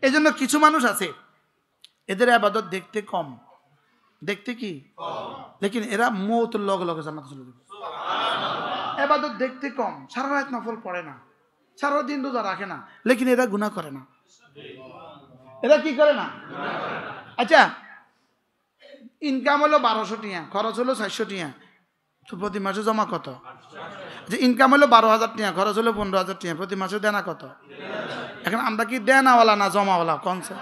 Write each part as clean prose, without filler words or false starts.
এই জন্য কিছু মানুষ আছে এদের ইবাদত দেখতে কম, দেখতে কি লেকিন এরা মৌতের লগে লগে জান্নাত চলে যাবে। ইবাদত দেখতে কম, সারা রাত নফল পড়ে না, সারা দিন রোজা রাখে না, লেকিন এরা গুনাহ করে না। এরা কি করে না? আচ্ছা, ইনকাম হলো 1200 টাকা, খরচ হলো 400 টাকা, তো প্রতি মাসে জমা কত? যে ইনকাম হলো 12,000 টাকা, খরচ হলো 15,000 টাকা, প্রতি মাসে দেনা কত? এখন আমরা কি দেনাওয়ালা না জমাওয়ালা? কনসে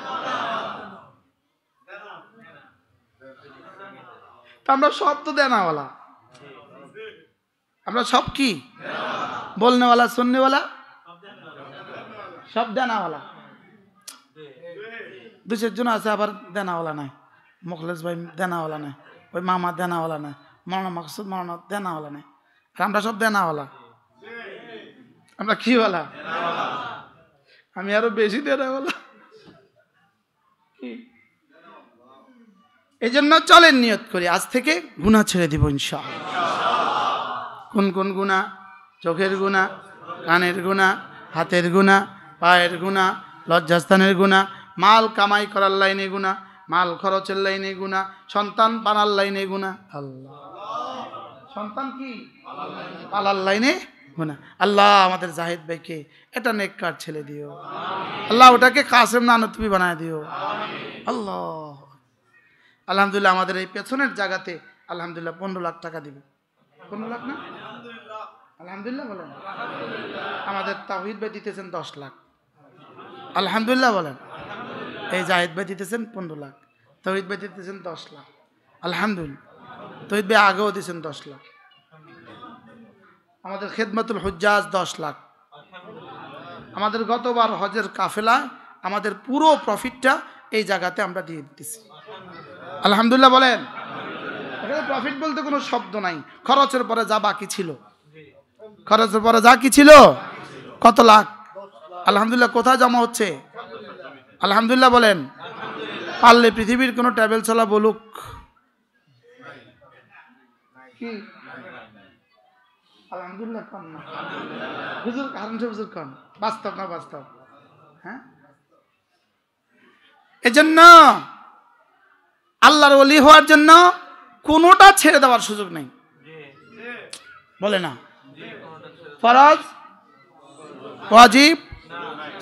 আমরা সব তো দেনাওয়ালা, আমরা সব কি বলনেওয়ালা, শুননেওয়ালা, সব দেনাওয়ালা। দু চারজন আছে আবার দেনাওয়ালা নাই, মুখলেস ভাই দেনাওয়ালা নাই, ওই মামা দেনাওয়ালা নাই, মৌলানা মাকসুদ মৌলানা দেনাওয়ালা নাই। আমরা সব দেনাওয়ালা। আমরা কি বলা? আমি আরো বেশি দেনাওয়ালা। এই জন্য চলেন নিয়ত করি আজ থেকে গুনাহ ছেড়ে দিব ইনশাআল্লাহ। কোন কোন গুনাহ? চোখের গুনাহ, কানের গুনাহ, হাতের গুনাহ, পায়ের গুনাহ, লজ্জাস্থানের গুনাহ, মাল কামাই করার লাইনে গুনাহ, মাল খরচের লাইনে গুনাহ, সন্তান পালার লাইনে গুনাহ। আল্লাহ, সন্তান কি পালার লাইনে গুনাহ। আল্লাহ আমাদের জাহিদ ভাইকে এটা নেককার ছেলে দিও, আল্লাহ ওটাকে কাসেম নানতুবি বানায় দিও। আল্লাহ, আলহামদুলিল্লাহ আমাদের এই পেছনের জায়গাতে আলহামদুলিল্লাহ 15 লাখ টাকা দিবে। 15 লাখ না? আলহামদুলিল্লাহ বলেন। আমাদের তাওহীদ ভাই দিতেছেন 10 লাখ। আলহামদুলিল্লাহ বলেন। এই জাহিদ ভাই দিতেছেন 15 লাখ, তাওহীদ ভাই দিতেছেন 10 লাখ। আলহামদুলিল্লাহ। তাওহীদ ভাই আগেও দিয়েছেন 10 লাখ। আমাদের খেদমতুল হুজ্জাজ 10 লাখ। আমাদের গতবার হজের কাফেলা আমাদের পুরো প্রফিটটা এই জায়গাতে আমরা দিয়ে দিতেছি। আলহামদুলিল্লাহ বলেন। এখানে প্রফিট বলতে কোনো শব্দ নাই, খরচের পরে যা বাকি ছিল, খরচের পরে যা কি ছিল, কত লাখ? আলহামদুলিল্লাহ। কোথায় জমা হচ্ছে? আলহামদুলিল্লাহ বলেন। পারলে পৃথিবীর কোনো ট্রাভেল চলা বলুক কি আলহামদুলিল্লাহ কন না হুজুর, কারণ হুজুর কন, বাস্তব না বাস্তব। হ্যাঁ, এজন্য আল্লাহর ওলি হওয়ার জন্য কোনোটা ছেড়ে দেওয়ার সুযোগ নেই। বলে না ফরজ, ওয়াজিব,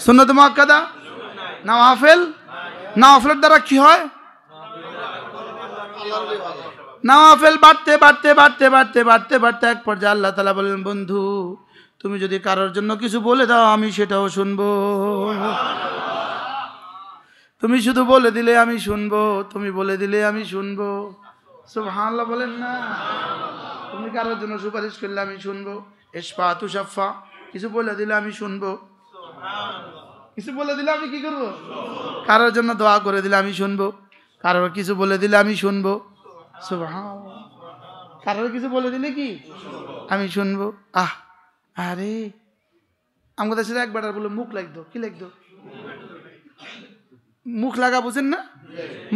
সুন্নাত মুআক্কাদা, নওয়াফিল। নওয়াফিলের দ্বারা কি হয়? নওয়াফিল বাড়তে বাড়তে বাড়তে বাড়তে বাড়তে বাড়তে এক পর্যায়ে আল্লাহ তাআলা বলেন, বন্ধু তুমি যদি কারোর জন্য কিছু বলে দাও আমি সেটাও শুনবো। তুমি শুধু বলে দিলে আমি শুনবো, তুমি বলে দিলে আমি শুনবো। সুবহানাল্লাহ বলেন না? তুমি কারোর জন্য সুপারিশ করলে আমি শুনবো। ইশফাআতু শাফা, কিছু বলে দিলে আমি শুনবো। কিছু বলে দিলে আমি কি করবো? কারোর জন্য দোয়া করে দিলে আমি শুনবো। কারোর কিছু বলে দিলে আমি শুনবো। সুবহানাল্লাহ। কারোর কিছু বলে দিলে কি আমি শুনবো। আরে আমাদের দেশে এক বেটার বলে মুখ লাগতো, কি লাগতো? মুখ লাগা বুঝেন না?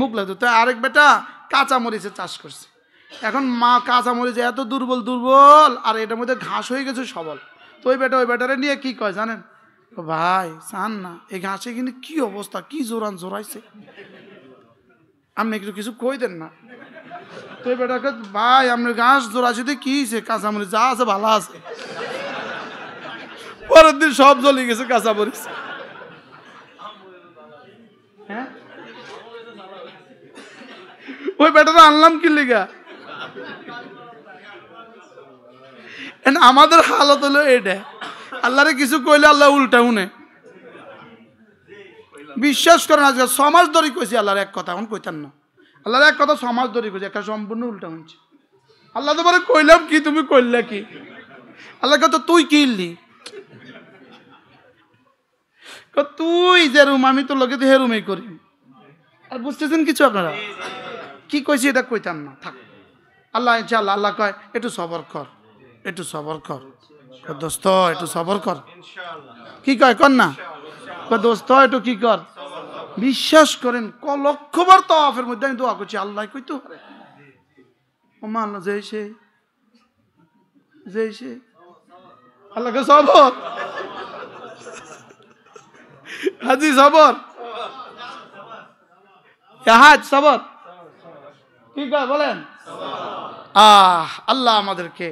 মুখ লাগতো। তো আরেক বেটা কাঁচা মরিচের চাষ করছে। এখন মা কাঁচা মরিচ এত দুর্বল দুর্বল, আর এটার মধ্যে ঘাস হয়ে গেছে সবল। তো ওই বেটারে নিয়ে কি কয় জানেন? ভাই চান না, এই ঘাসে কিন্তু কি অবস্থা, কি জোরান জোরাইছে, আপনি একটু কিছু কই দেন না। তো ওই বেটাকে, ভাই আপনার ঘাস জোরাইছে কি হয়েছে? কাঁচা মরিচ যা আছে ভালো আছে। পরের দিন সব জ্বলে গেছে কাঁচা মরিচ। হ্যাঁ, ওই বেটাটা আনলাম কি লিগা? আমাদের হালত হলো এটা, আল্লাহরে কিছু কইলে আল্লাহ উল্টা শুনে। বিশ্বাস করেন আজকে 6 মাস ধরে কইছি আল্লাহর এক কথা, এখন কইতাম না। আল্লাহর এক কথা 6 মাস ধরে কইছি, একটা সম্পূর্ণ উল্টা শুনছি। আল্লাহ তো বলে কইলাম কি, তুমি কইলে কি? আল্লাহ কত তুই কি ইল্লি, তুই যে রুম আমি তোর লোকে হে রুমেই করি। আর বুঝতেছেন কিছু আপনারা? কি কইছি এটা কইতাম না, থাক। আল্লাহ ইনশাআল্লাহ, আল্লাহ কয় একটু সবর কর, একটু সবর কর দোস্ত, একটু সবর কর। কি কয় কর না? দোস্ত একটু কি কর, বিশ্বাস করেন লক্ষবার তাওয়াফের মধ্যে আমি দোয়া করছি, আল্লাহ কইতো ওমা আল্লাহ যেইছে যেইছে আল্লাহকে সবর, হাজি সবর। হাজ সবর কি কয় বলেন? আল্লাহ আমাদেরকে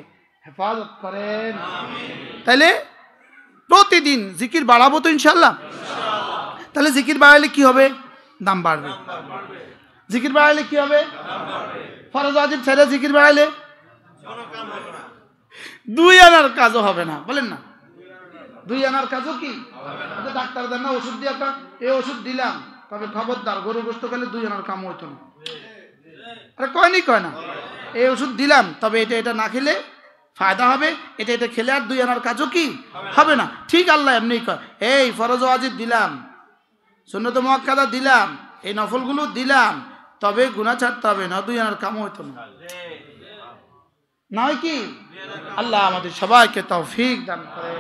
হেফাজত করেন। তাইলে প্রতিদিন জিকির বাড়াবো তো ইনশাল্লাহ। তাহলে জিকির বাড়াইলে কি হবে? দাম বাড়বে। জিকির বাড়াইলে কি হবে? ফরজ ওয়াজিব ছেড়ে জিকির বাড়াইলে 2 আনার কাজও হবে না, বলেন না? 2 আনার কাজও কি? ডাক্তার দেন না ওষুধ দিয়ে, এই ওষুধ দিলাম, তবে খবরদার গরু গোস্ত খেলে 2 আনার কাম হইতো না। আরে কয় না এই ওষুধ দিলাম, তবে এটা না খেলে ফায়দা হবে, এটা খেলে আর 2 আনার কাজও কি হবে না। ঠিক আল্লাহ এমনি কয়, এই ফরজ ওয়াজিব দিলাম, সুন্নত মুআক্কাদা দিলাম, এই নফলগুলো দিলাম, তবে গুনাহ ছাড়তে হবে না, 2 আনার কাম হইতো না। নয় কি? আল্লাহ আমাদের সবাইকে তৌফিক দান করে।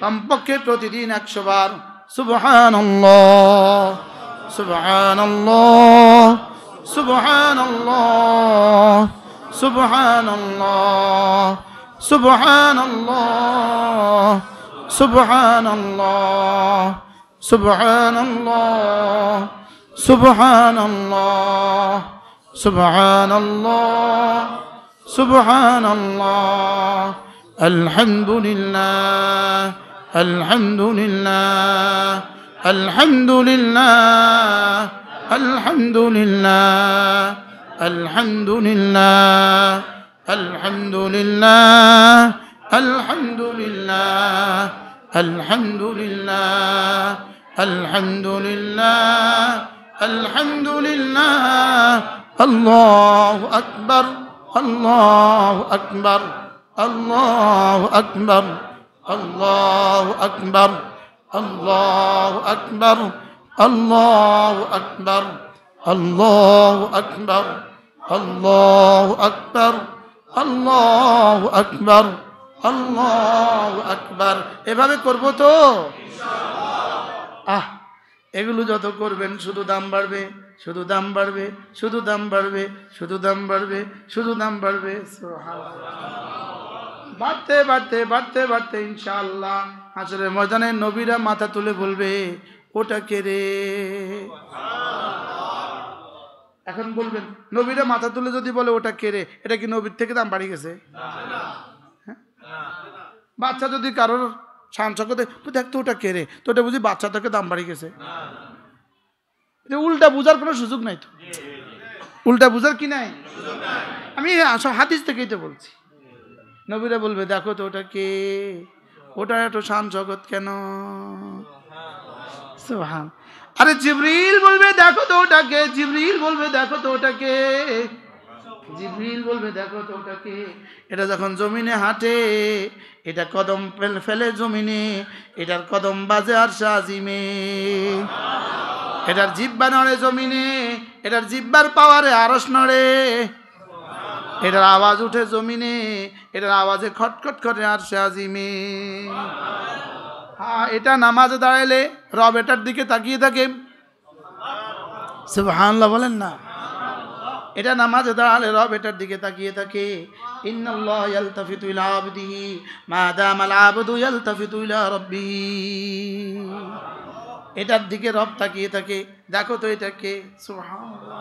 কমপক্ষে প্রতিদিন 100 বার সুবহানাল্লাহ সুবহানাল্লাহ সুবহানাল্লাহ সুবহানাল্লাহ সুবহানাল্লাহ সুবহানাল্লাহ সুবহানাল্লাহ সুবহানাল্লাহ সুবহানাল্লাহ সুবহানাল্লাহ আলহামদুলিল্লাহ আলহামদুলিল্লাহ আলহামদুলিল্লাহ আলহামদুলিল্লাহ আলহামদুলিল্লাহ আলহামদুলিল্লাহ আলহামদুলিল্লাহ আলহামদুলিল্লাহ আলহামদুলিল্লাহ আলহামদুলিল্লাহ আল্লাহু আকবার আল্লাহু আকবার আল্লাহু আকবার আল্লাহু আকবার আল্লাহু আকবার আল্লাহু আকবার আল্লাহু আকবার আল্লাহু আকবার আল্লাহু আকবার আল্লাহু আকবার। এভাবে করব তো ইনশাআল্লাহ। এগুলো যত করবেন শুধু দাম বাড়বে, শুধু দাম বাড়বে, শুধু দাম বাড়বে, শুধু দাম বাড়বে, শুধু দাম বাড়বে। বাড়তে বাড়তে বাড়তে বাড়তে ইনশাআল্লাহ হাসরের ময়দানে নবীরা মাথা তুলে বলবে, ওটা কে রে? এখন বলবেন, নবীরা মাথা তুলে যদি বলে ওটা কে রে, এটা কি নবীর থেকে দাম বাড়ি গেছে? বাচ্চা যদি কারোর সাংসকে দেখতো ওটা কে রে, তো ওটা বুঝি বাচ্চা থেকে দাম বাড়ি গেছে। উল্টা বুঝার কোনো সুযোগ নাই তো, উল্টা বুঝার কি নাই? আমি হাদিস থেকেই তো বলছি। নবীরা বলবে, দেখো তো ওটা কে, ওটা এত শান জগৎ কেন? সুবহান। আরে জিবরিল বলবে, দেখো তো ওটাকে, জিবরিল বলবে, দেখো তো ওটাকে, জিবরিল বলবে, দেখো তো ওটাকে। এটা যখন জমিনে হাঁটে, এটা কদম ফেলে জমিনে, এটার কদম বাজে আরশে আজিমে, এটার জিহ্বা নড়ে জমিনে, এটার জিহ্বার পাওয়ারে আরশ নড়ে, এটার আওয়াজ উঠে জমিনে, এটার আওয়াজে খটখট করে আরশে আজিমে। হ্যাঁ, এটা নামাজে দাঁড়াইলে রব এটার দিকে তাকিয়ে থাকে। সুবহানাল্লাহ বলেন না? এটা নামাজে দাঁড়ালে রব এটার দিকে তাকিয়ে থাকে। ইন্নাল্লাহ ইয়ালতাফিতু ইলা আবদিহি মা দামাল আবদু ইয়ালতাফিতু ইলা রাব্বিহি। এটার দিকে রব তাকিয়ে থাকে, দেখো তো এটাকে। সুবহানাল্লাহ।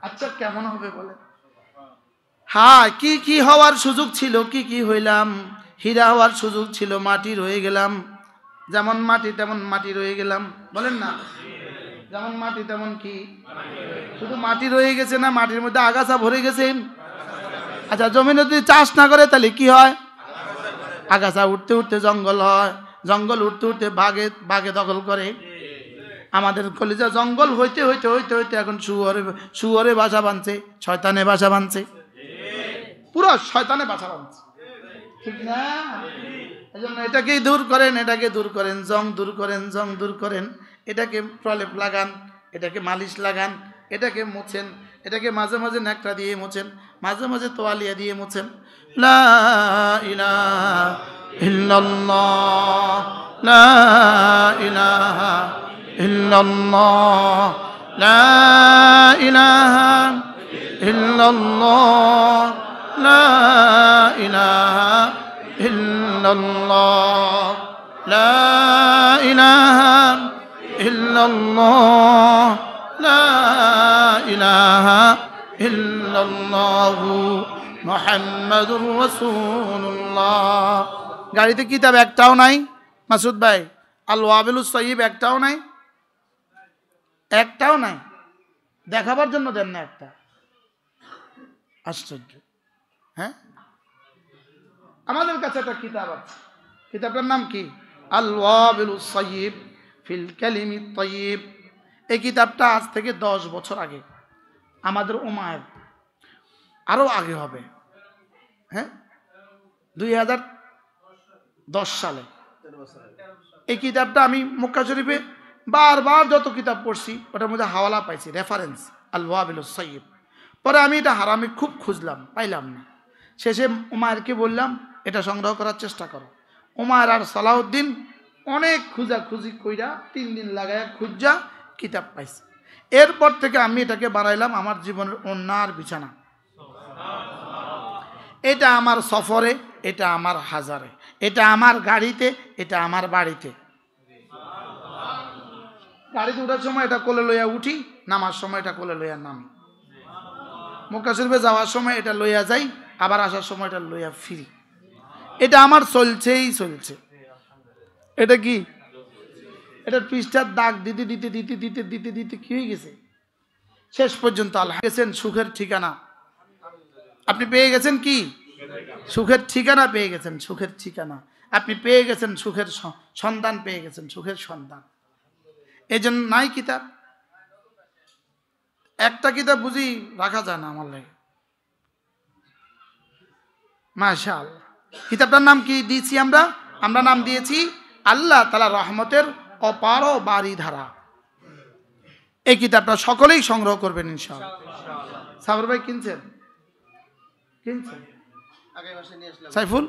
আচ্ছা কেমন হবে বলে? হ্যাঁ, কি কি হওয়ার সুযোগ ছিল, কি কি হইলাম। হীরা হওয়ার সুযোগ ছিল, মাটি রয়ে গেলাম। যেমন মাটি তেমন মাটি রয়ে গেলাম, বলেন না? যেমন মাটি তেমন কি? শুধু মাটি রয়ে গেছে না, মাটির মধ্যে আগাছা ভরে গেছে। আচ্ছা, জমিনে যদি চাষ না করে তাহলে কি হয়? আগাছা উঠতে উঠতে জঙ্গল হয়, জঙ্গল উঠতে উঠতে বাঘে দখল করে। আমাদের কলিজা জঙ্গল হইতে হইতে হইতে হইতে এখন শুয়োরে বাসা বাঁধছে, শয়তানে বাসা বাঁধছে, পুরো শয়তানে বাসা বাঁধছে, ঠিক না? এই জন্য এটাকেই দূর করেন, এটাকে দূর করেন, জং দূর করেন, জং দূর করেন। এটাকে প্রলেপ লাগান, এটাকে মালিশ লাগান, এটাকে মুছেন, এটাকে মাঝে মাঝে ন্যাকড়া দিয়ে মুছেন, মাঝে মাঝে তোয়ালিয়া দিয়ে মুছেন। লা ইলাহা ইল্লাল্লাহ, লা ইলাহা ইল্লাল্লাহ, লা ইলাহা ইল্লাল্লাহ, লা ইলাহা ইল্লাল্লাহ, লা ইলাহা ইল্লাল্লাহ, লা ইলাহা ইল্লাল্লাহু মুহাম্মাদুর রাসূলুল্লাহ। গাড়িতে কিতাব একটাও নাই মাসুদ ভাই, আল ওয়াবিলুস সাইয়্যিব একটাও নাই, একটাও নাই, দেখাবার জন্য দেন না একটা। আশ্চর্য। হ্যাঁ, আমাদের কাছে একটা কিতাব আছে, কিতাবটার নাম কি? আল ওয়াবিলুস সাইয়্যিব ফিল কালিমিত তাইয়্যিব। এই কিতাবটা আজ থেকে 10 বছর আগে আমাদের উমায়ের, আরো আগে হবে, হ্যাঁ 2010 সালে এই কিতাবটা আমি মক্কা শরীফে বারবার যত কিতাব পড়ছি ওটার মধ্যে হাওয়ালা পাইছি, রেফারেন্স আল ওয়াবিলুস সাইয়্যিব। পরে আমি এটা হারামি খুব খুঁজলাম, পাইলাম না। শেষে উমায়েরকে বললাম এটা সংগ্রহ করার চেষ্টা করো। উমায়ের আর সালাউদ্দিন অনেক খুঁজাখুঁজি কইরা 3 দিন লাগায় খুঁজা কিতাব পাইছে। এরপর থেকে আমি এটাকে বানাইলাম আমার জীবনের অন্যার বিছানা। এটা আমার সফরে, এটা আমার হাজারে, এটা আমার গাড়িতে, এটা আমার বাড়িতে। গাড়িতে ওঠার সময় এটা কোলে লইয়া উঠি, নামার সময় এটা কোলে লইয়া নামি, মক্কা শরীফে যাওয়ার সময় এটা লইয়া যাই, আবার আসার সময় এটা লইয়া ফিরি। এটা আমার চলছেই চলছে। এটা কি? এটার পৃষ্ঠার দাগ দিতে দিতে দিতে দিতে দিতে দিতে কি হয়ে গেছে, শেষ পর্যন্ত আল্লাহ গেছেন সুখের ঠিকানা। আপনি পেয়ে গেছেন কি? সুখের ঠিকানা পেয়ে গেছেন, সুখের ঠিকানা। আপনি পেয়ে গেছেন সুখের সন্তান, পেয়ে গেছেন সুখের সন্তান। এই জন্য নাই কিতাব, একটা কিতাব বুঝি রাখা যায় না আমার লাগে। মাশাআল্লাহ। কিতাবটার নাম কি দিয়েছি আমরা? আমরা নাম দিয়েছি আল্লাহ তাআলা রহমতের অপার বারিধারা। এই কিতাবটা সকলেই সংগ্রহ করবেন ইনশাআল্লাহ। সাবর ভাই কিনছেন? কিনছেন? সাইফুল,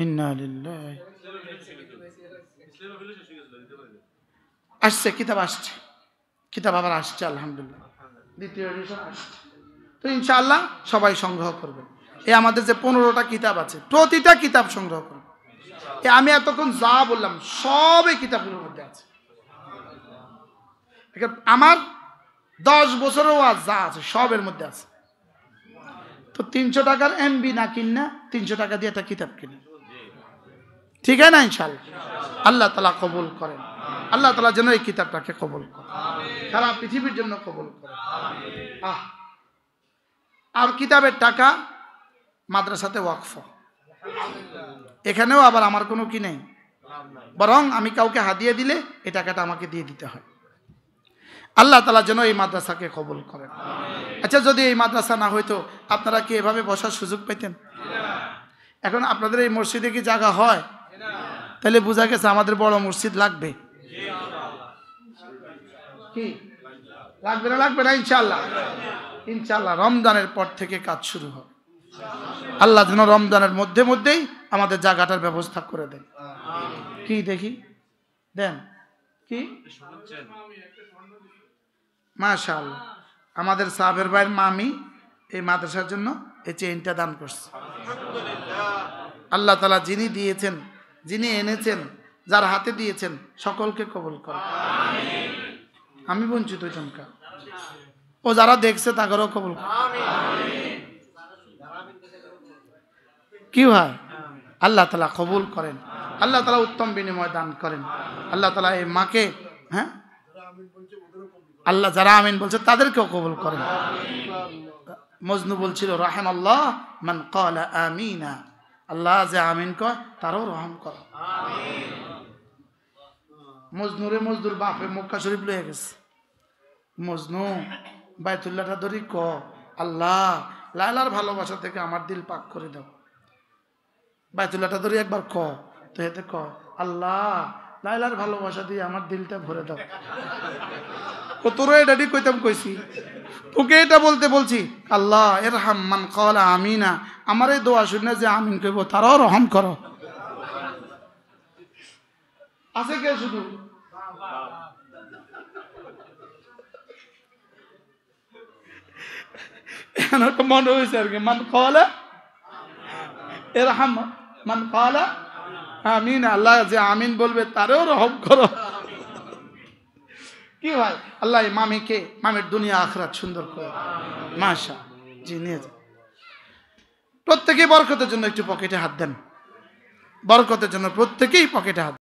ইন্না লিল্লাহি। আসছে কিতাব, আসছে কিতাব, আবার আসছে আলহামদুলিল্লাহ, দ্বিতীয় এডিশন আসছে। তো ইনশাআল্লাহ সবাই সংগ্রহ করবেন। এই আমাদের যে 15টা কিতাব আছে, প্রতিটা কিতাব সংগ্রহ করবেন। আমি এতক্ষণ যা বললাম সব এই কিতাবগুলোর মধ্যে আছে। আমার 10 বছরেও আজ যা আছে সবের মধ্যে আছে। তো 300 টাকার এমবি না কিনা 300 টাকা দিয়ে একটা কিতাব কিনে, ঠিক আছে না? ইনশাআল্লাহ আল্লাহ তাআলা কবুল করেন। আল্লাহ তাআলা যেন এই কিতাবটাকে কবুল করেন, সারা পৃথিবীর জন্য কবুল করেন। আর কিতাবের টাকা মাদ্রাসাতে ওয়াকফ। এখানেও আবার আমার কোনো কি নেই, বরং আমি কাউকে হাদিয়া দিলে এই টাকাটা আমাকে দিয়ে দিতে হয়। আল্লাহ তাআলা যেন এই মাদ্রাসাকে কবুল করেন। আচ্ছা, যদি এই মাদ্রাসা না হইতো আপনারা কি এভাবে বসার সুযোগ পেতেন? এখন আপনাদের এই মসজিদে কি জায়গা হয়? তাহলে বোঝা গেছে আমাদের বড় মসজিদ লাগবে। কি লাগবে না? লাগবে না ইনশাআল্লাহ। ইনশাআল্লাহ রমজানের পর থেকে কাজ শুরু হবে। আল্লাহ যেন রমজানের মধ্যে মধ্যেই আমাদের জায়গাটার ব্যবস্থা করে দেন। কি দেখি দেন কি? মাশাআল্লাহ, আমাদের সাহেবের ভাইয়ের মামি এই মাদ্রাসার জন্য এই চেইনটা দান করছে। আল্লাহ তাআলা যিনি দিয়েছেন, যিনি এনেছেন, যার হাতে দিয়েছেন সকলকে কবুল করেন। আমি বঞ্চিত হইতাম কা, ও যারা দেখছে তাদেরও কবুল করেন। কি হয়? আল্লাহ তাআলা কবুল করেন। আল্লাহ তাআলা উত্তম বিনিময় দান করেন। আল্লাহ তাআলা এই মাকে, হ্যাঁ আল্লাহ যারা আমিন বলছে তাদেরকেও কবুল করেন। মজনু বলছিল রাহিমাল্লাহ মান ক্বালা আমিনা, আল্লাহ যে আমিন কয় তারও রহম কর। মজনুরে মজদুর বাপে মক্কা শরীফ লয়ে গেছে। মজনু বাইতুল্লাহটা ধরি ক, আল্লাহ লায়লার ভালোবাসা থেকে আমার দিল পাক করে দাও। বাইতুল্লাহটা ধরি একবার ক, তো এতে ক, আল্লাহ লায়লার ভালোবাসা দিয়ে আমার দিলটা ভরে দাও। ও তোরা এটা ঠিক কইতাম, কইছি তোকে এটা বলতে বলছি, আল্লাহ ইরহাম মান ক্বালা আমিনা, আমার এই দোয়া শুনে যে আমিন কইব তারাও রহম করো। আছে কে শুধু? মনে হয়েছে আর কি, মান ক্বালা ইরহাম মান ক্বালা আমিন, আল্লাহ যে আমিন বলবে তারেও রহম করো। কি ভাই আল্লাহ মামিকে মামির দুনিয়া আখরাত সুন্দর করে মাশা জি নিয়ে যান প্রত্যেকেই বরকতের জন্য একটু পকেটে হাত দেন বরকতের জন্য প্রত্যেকেই পকেটে হাত